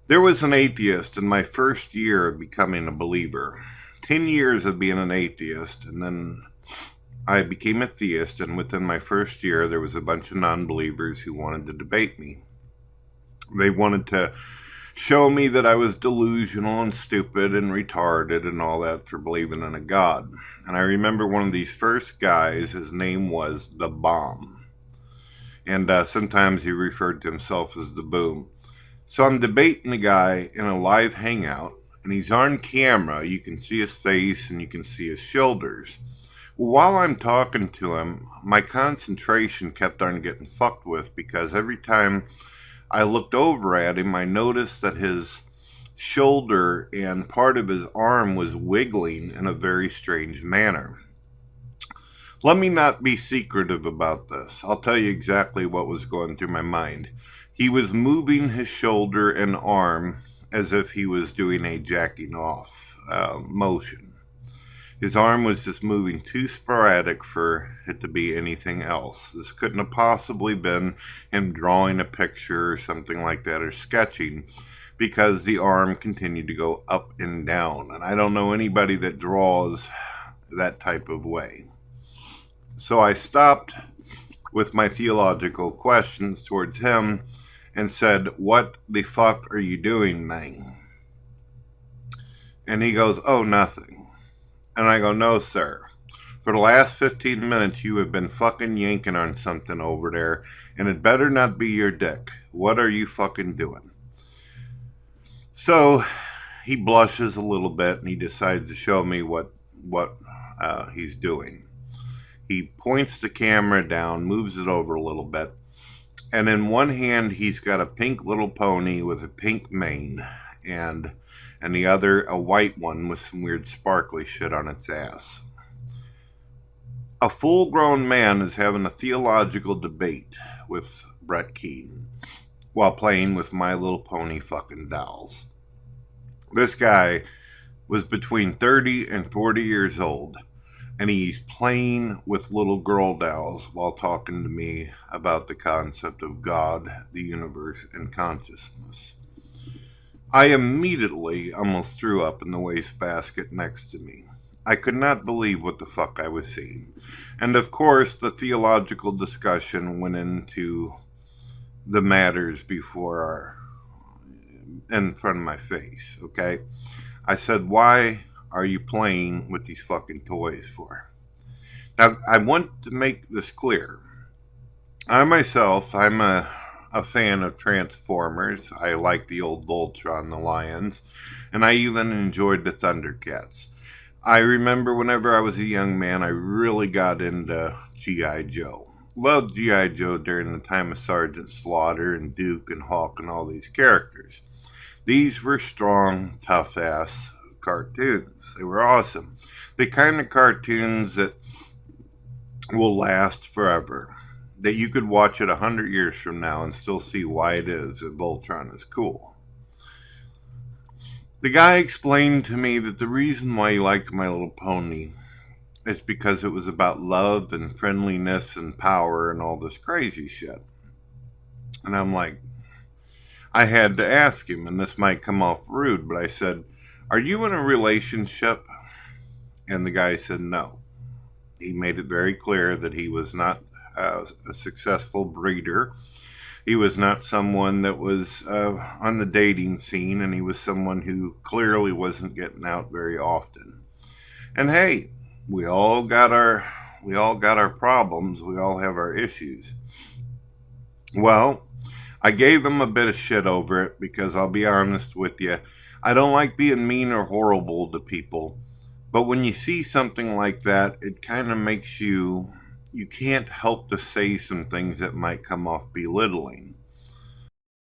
There was an atheist in my first year of becoming a believer. 10 years of being an atheist, and then I became a theist, and within my first year, there was a bunch of non believers who wanted to debate me. They wanted to show me that I was delusional and stupid and retarded and all that for believing in a God. And I remember one of these first guys, his name was The Bomb. And sometimes he referred to himself as The Boom. So I'm debating the guy in a live hangout, and he's on camera. You can see his face and you can see his shoulders. Well, while I'm talking to him, my concentration kept on getting fucked with because every time I looked over at him, I noticed that his shoulder and part of his arm was wiggling in a very strange manner. Let me not be secretive about this. I'll tell you exactly what was going through my mind. He was moving his shoulder and arm as if he was doing a jacking off motion. His arm was just moving too sporadic for it to be anything else. This couldn't have possibly been him drawing a picture or something like that or sketching because the arm continued to go up and down. And I don't know anybody that draws that type of way. So I stopped with my theological questions towards him and said, "What the fuck are you doing, man?" And he goes, "Oh, nothing." And I go, "No, sir. For the last 15 minutes, you have been fucking yanking on something over there, and it better not be your dick. What are you fucking doing?" So he blushes a little bit, and he decides to show me what he's doing. He points the camera down, moves it over a little bit, and in one hand, he's got a pink little pony with a pink mane, and the other a white one with some weird sparkly shit on its ass. A full-grown man is having a theological debate with Brett Keaton while playing with My Little Pony fucking dolls. This guy was between 30 and 40 years old, and he's playing with little girl dolls while talking to me about the concept of God, the universe, and consciousness. I immediately almost threw up in the wastebasket next to me. I could not believe what the fuck I was seeing. And of course, the theological discussion went into the matters in front of my face, okay? I said, "Why are you playing with these fucking toys for?" Now, I want to make this clear. I'm a fan of Transformers. I like the old Voltron, the Lions, and I even enjoyed the Thundercats. I remember whenever I was a young man, I really got into G.I. Joe. Loved G.I. Joe during the time of Sergeant Slaughter and Duke and Hawk and all these characters. These were strong, tough-ass cartoons. They were awesome. The kind of cartoons that will last forever. That you could watch it 100 years from now and still see why it is that Voltron is cool. The guy explained to me that the reason why he liked My Little Pony is because it was about love and friendliness and power and all this crazy shit. And I'm like, I had to ask him, and this might come off rude, but I said, "Are you in a relationship?" And the guy said no. He made it very clear that he was not a successful breeder. He was not someone that was on the dating scene, and he was someone who clearly wasn't getting out very often. And hey, we all got our problems. We all have our issues. Well, I gave him a bit of shit over it because I'll be honest with you, I don't like being mean or horrible to people. But when you see something like that, it kind of makes you can't help to say some things that might come off belittling.